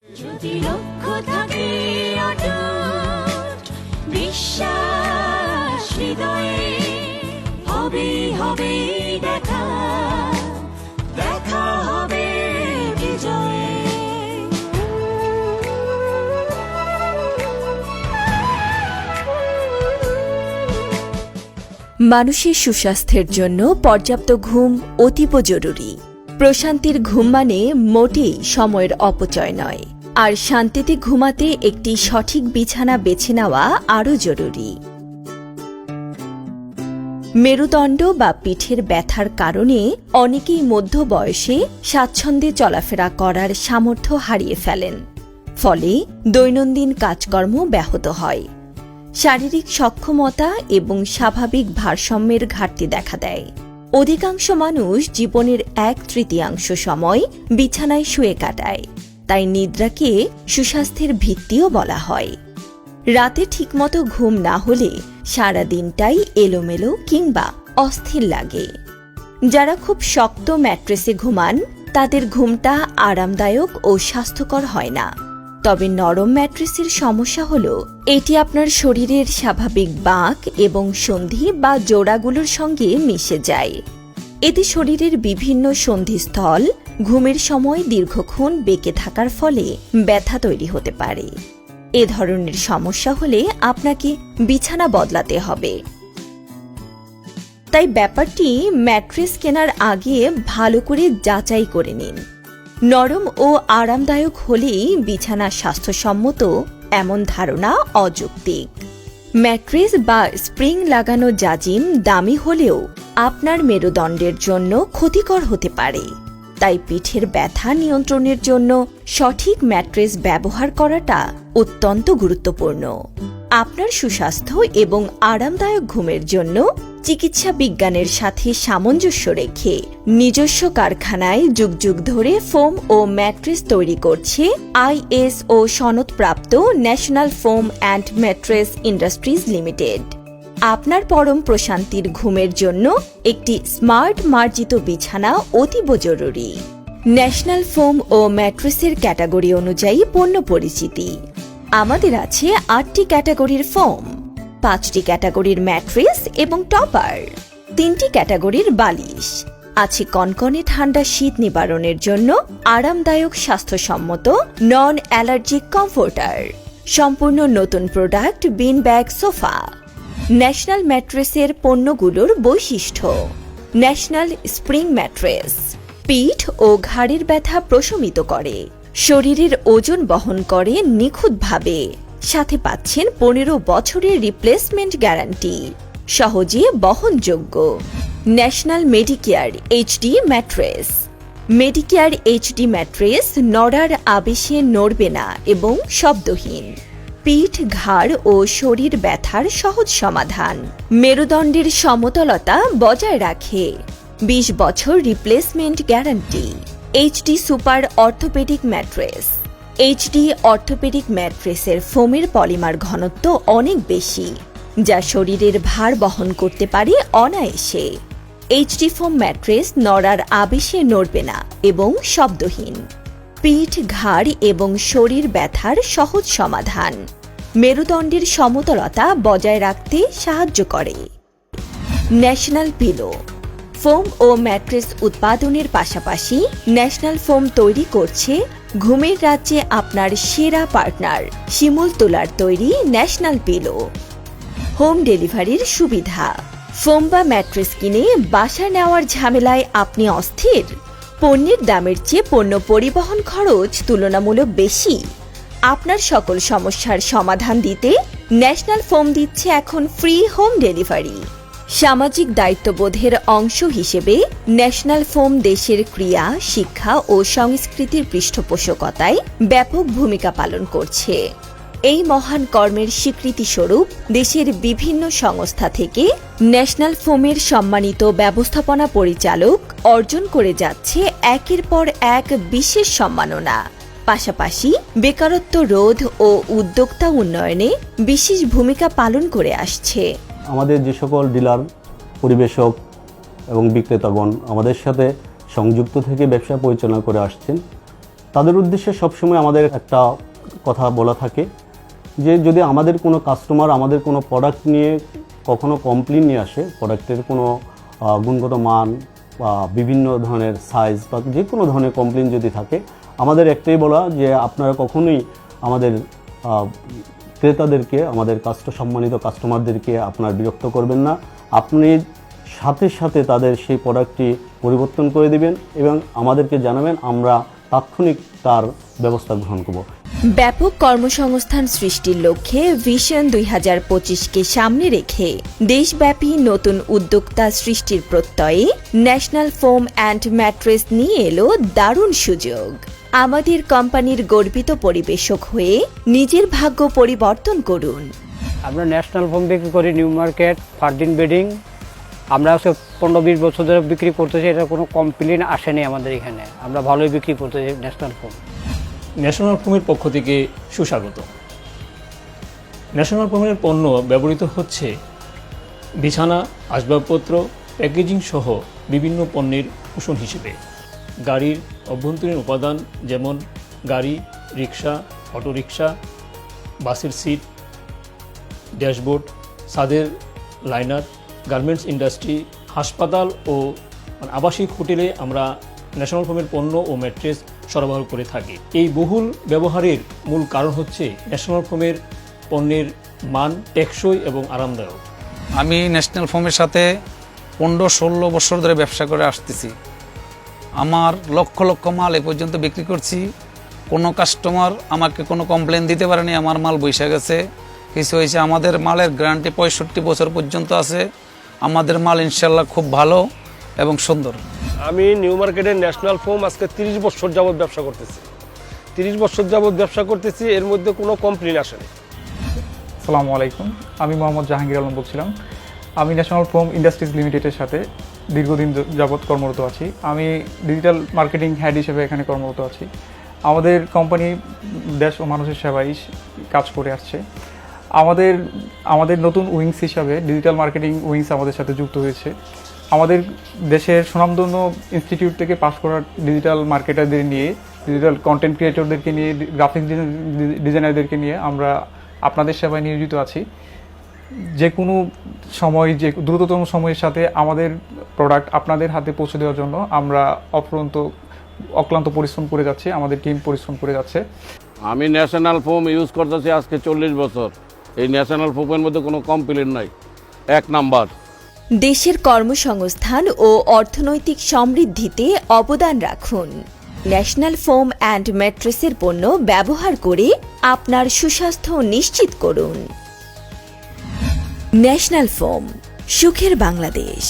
যদি লক্ষ্য থাকে অটুট বিশ্বাস হৃদয়ে, হবে হবে দেখা, দেখা হবে বিজয়ে। মানুষের সুস্বাস্থ্যের জন্য পর্যাপ্ত ঘুম অতীব জরুরি। প্রশান্তির ঘুম মানে মোটেই সময়ের অপচয় নয়, আর শান্তিতে ঘুমাতে একটি সঠিক বিছানা বেছে নেওয়া আরও জরুরি। মেরুদণ্ড বা পিঠের ব্যথার কারণে অনেকেই মধ্য বয়সে স্বাচ্ছন্দ্যে চলাফেরা করার সামর্থ্য হারিয়ে ফেলেন, ফলে দৈনন্দিন কাজকর্ম ব্যাহত হয়। শারীরিক সক্ষমতা এবং স্বাভাবিক ভারসাম্যের ঘাটতি দেখা দেয়। অধিকাংশ মানুষ জীবনের 1/3 সময় বিছানায় শুয়ে কাটায়, তাই নিদ্রাকে সুস্বাস্থ্যের ভিত্তিও বলা হয়। রাতে ঠিকমতো ঘুম না হলে সারা দিনটাই এলোমেলো কিংবা অস্থির লাগে। যারা খুব শক্ত ম্যাট্রেসে ঘুমান তাদের ঘুমটা আরামদায়ক ও স্বাস্থ্যকর হয় না। তবে নরম ম্যাট্রেসের সমস্যা হলো এটি আপনার শরীরের স্বাভাবিক বাঁক এবং সন্ধি বা জোড়াগুলোর সঙ্গে মিশে যায়। এতে শরীরের বিভিন্ন সন্ধিস্থল ঘুমের সময় দীর্ঘক্ষণ বেঁকে থাকার ফলে ব্যথা তৈরি হতে পারে। এ ধরনের সমস্যা হলে আপনাকে বিছানা বদলাতে হবে। তাই ব্যাপারটি ম্যাট্রেস কেনার আগে ভালো করে যাচাই করে নিন। নরম ও আরামদায়ক হলেই বিছানা স্বাস্থ্যসম্মত, এমন ধারণা অযৌক্তিক। ম্যাট্রেস বা স্প্রিং লাগানো জাজিম দামি হলেও আপনার মেরুদণ্ডের জন্য ক্ষতিকর হতে পারে। তাই পিঠের ব্যথা নিয়ন্ত্রণের জন্য সঠিক ম্যাট্রেস ব্যবহার করাটা অত্যন্ত গুরুত্বপূর্ণ। আপনার সুস্বাস্থ্য এবং আরামদায়ক ঘুমের জন্য চিকিৎসা বিজ্ঞানের সাথে সামঞ্জস্য রেখে নিজস্ব কারখানায় যুগ যুগ ধরে ফোম ও ম্যাট্রেস তৈরি করছে ISO সনদপ্রাপ্ত national foam and mattress industries limited. আপনার পরম প্রশান্তির ঘুমের জন্য একটি স্মার্ট মার্জিত বিছানা অতীব জরুরি। ন্যাশনাল ফোম ও ম্যাট্রেসের ক্যাটাগরি অনুযায়ী পণ্য পরিচিতি। আমাদের আছে 8টি ক্যাটাগরির ফোম, 5টি ক্যাটাগরির ম্যাট্রেস এবং টপার, 3টি ক্যাটাগরির বালিশ। আছে কনকনে ঠান্ডা শীত নিবারণের জন্য আরামদায়ক স্বাস্থ্যসম্মত নন অ্যালার্জিক কমফোর্টার। সম্পূর্ণ নতুন product bean bag sofa. National ম্যাট্রেসের পণ্যগুলোর বৈশিষ্ট্য: ন্যাশনাল স্প্রিং ম্যাট্রেস পিঠ ও ঘাড়ের ব্যথা প্রশমিত করে, শরীরের ওজন বহন করে নিখুঁতভাবে, সাথে পাচ্ছেন 15 বছরের রিপ্লেসমেন্ট গ্যারান্টি, সহজে বহনযোগ্য। National medicare HD mattress. Medicare HD mattress নড়ার আবেশে নড়বে না এবং শব্দহীন। পিঠ, ঘাড় ও শরীর ব্যথার সহজ সমাধান। মেরুদণ্ডের সমতলতা বজায় রাখে। 20 বছর replacement guarantee. HD super orthopaedic mattress. HD orthopaedic ম্যাট্রেসের ফোমের পলিমার ঘনত্ব অনেক বেশি, যা শরীরের ভার বহন করতে পারে অনায়াসে। HD ফোম ম্যাট্রেস নড়ার আবেশে নড়বে না এবং শব্দহীন। পিঠ, ঘাড় এবং শরীর ব্যথার সহজ সমাধান। মেরুদণ্ডের সমতলতা বজায় রাখতে সাহায্য করে। National pillow. ফোম ও ম্যাট্রেস উৎপাদনের পাশাপাশি ন্যাশনাল ফোম তৈরি করছে ঘুমের রাজ্যে আপনার সেরা পার্টনার শিমুল তোলার তৈরি ন্যাশনাল পিলো। হোম ডেলিভারির সুবিধা। ফোম বা ম্যাট্রেস কিনে বাসায় নেওয়ার ঝামেলায় আপনি অস্থির? পণ্যের দামের চেয়ে পণ্য পরিবহন খরচ তুলনামূলক বেশি? আপনার সকল সমস্যার সমাধান দিতে ন্যাশনাল ফোম দিচ্ছে এখন ফ্রি হোম ডেলিভারি। সামাজিক দায়িত্ববোধের অংশ হিসেবে ন্যাশনাল ফোম দেশের ক্রিয়া, শিক্ষা ও সংস্কৃতির পৃষ্ঠপোষকতায় ব্যাপক ভূমিকা পালন করছে। এই মহান কর্মের স্বীকৃতিস্বরূপ দেশের বিভিন্ন সংস্থা থেকে ন্যাশনাল ফোমের সম্মানিত ব্যবস্থাপনা পরিচালক অর্জন করে যাচ্ছে একের পর এক বিশেষ সম্মাননা। পাশাপাশি বেকারত্ব রোধ ও উদ্যোক্তা উন্নয়নে বিশেষ ভূমিকা পালন করে আসছে। আমাদের যে সকল ডিলার, পরিবেশক এবং বিক্রেতাগণ আমাদের সাথে সংযুক্ত থেকে ব্যবসা পরিচালনা করে আসছেন, তাদের উদ্দেশ্যে সবসময় আমাদের একটা কথা বলা থাকে যে যদি আমাদের কোনো কাস্টমার আমাদের কোনো প্রোডাক্ট নিয়ে কখনো কমপ্লেন নিয়ে আসে, প্রোডাক্টের কোনো গুণগত মান বা বিভিন্ন ধরনের সাইজ বা যে কোনো ধরনের কমপ্লেন যদি থাকে, আমাদের একটাই বলা যে আপনারা কখনোই আমাদের ক্রেতাদেরকে, আমাদের সম্মানিত কাস্টমারদেরকে আপনার বিরক্ত করবেন না। আপনি সাথে সাথে তাদের সেই প্রোডাক্টটি পরিবর্তন করে দিবেন এবং আমাদেরকে জানাবেন, আমরা তাৎক্ষণিক তার ব্যবস্থা গ্রহণ করব। ব্যাপক কর্মসংস্থান সৃষ্টির লক্ষ্যে ভিশন 2025কে সামনে রেখে দেশব্যাপী নতুন উদ্যোক্তা সৃষ্টির প্রত্যয়ে ন্যাশনাল ফোম অ্যান্ড ম্যাট্রেস নিয়ে এলো দারুণ সুযোগ। আমাদের কোম্পানির গর্বিত পরিবেশক হয়ে নিজের ভাগ্য পরিবর্তন করুন। আমরা ন্যাশনাল ফোম বিক্রি করি, নিউ মার্কেট, ফার্দিন বেডিং। আমরা 15-20 বছর ধরে বিক্রি করতেছি, এটা কোনো কমপ্লেন আসেনি আমাদের এখানে। আমরা ভালোই বিক্রি করতেছি ন্যাশনাল ফোম। ন্যাশনাল ফোমের পক্ষ থেকে সুস্বাগত। ন্যাশনাল ফোমের পণ্য ব্যবহৃত হচ্ছে বিছানা, আসবাবপত্র, প্যাকেজিং সহ বিভিন্ন পণ্যের কুশন হিসেবে। গাড়ির অভ্যন্তরীণ উপাদান যেমন গাড়ি, রিক্সা, অটোরিক্সা, বাসের সিট, ড্যাশবোর্ড, ছাদের লাইনার, গার্মেন্টস ইন্ডাস্ট্রি, হাসপাতাল ও আবাসিক হোটেলে আমরা ন্যাশনাল ফোমের পণ্য ও ম্যাট্রেস সরবরাহ করে থাকি। এই বহুল ব্যবহারের মূল কারণ হচ্ছে ন্যাশনাল ফোমের পণ্যের মান টেকসই এবং আরামদায়ক। আমি ন্যাশনাল ফোমের সাথে 15-16 বছর ধরে ব্যবসা করে আসতেছি। আমার লক্ষ লক্ষ মাল এ পর্যন্ত বিক্রি করছি। কোনো কাস্টমার আমাকে কোনো কমপ্লেন দিতে পারেনি, আমার মাল বইসা গেছে। কিছু হয়েছে, আমাদের মালের গ্যারান্টি 65 বছর পর্যন্ত আছে। আমাদের মাল ইনশাল্লাহ খুব ভালো এবং সুন্দর। আমি নিউ মার্কেটের ন্যাশনাল ফোম আজকে 30 বছর যাবৎ ব্যবসা করতেছি। 30 বছর যাবৎ ব্যবসা করতেছি, এর মধ্যে কোনো কমপ্লেন আসেনি। আসসালামু আলাইকুম, আমি মোহাম্মদ জাহাঙ্গীর আলম বলছিলাম। আমি ন্যাশনাল ফোম ইন্ডাস্ট্রিজ লিমিটেডের সাথে দীর্ঘদিন যাবৎ কর্মরত আছি। আমি ডিজিটাল মার্কেটিং হেড হিসেবে এখানে কর্মরত আছি। আমাদের কোম্পানি দেশ ও মানুষের সেবায় কাজ করে আসছে। আমাদের নতুন উইংস হিসাবে ডিজিটাল মার্কেটিং উইংস আমাদের সাথে যুক্ত হয়েছে। আমাদের দেশের সুনামধন্য ইনস্টিটিউট থেকে পাশ করা ডিজিটাল মার্কেটারদের নিয়ে, ডিজিটাল কন্টেন্ট ক্রিয়েটরদেরকে নিয়ে, গ্রাফিক্স ডিজাইনারদেরকে নিয়ে আমরা আপনাদের সেবায় নিয়োজিত আছি। যে কোনো সময়, যে দ্রুততম সময়ের সাথে আমাদের প্রোডাক্ট আপনাদের হাতে পৌঁছে দেওয়ার জন্য আমরা অক্লান্ত পরিশ্রম করে যাচ্ছি, আমাদের টিম পরিশ্রম করে যাচ্ছে। আমি ন্যাশনাল ফোম ইউজ করতেছি আজকে 40 বছর। এই ন্যাশনাল ফোমের মধ্যে কোনো কমপ্লেন নাই, 1 নাম্বার। দেশের কর্মসংস্থান ও অর্থনৈতিক সমৃদ্ধিতে অবদান রাখুন। ন্যাশনাল ফোম অ্যান্ড ম্যাট্রেসের পণ্য ব্যবহার করে আপনার সুস্বাস্থ্য নিশ্চিত করুন। ন্যাশনাল ফোম, সুখের বাংলাদেশ।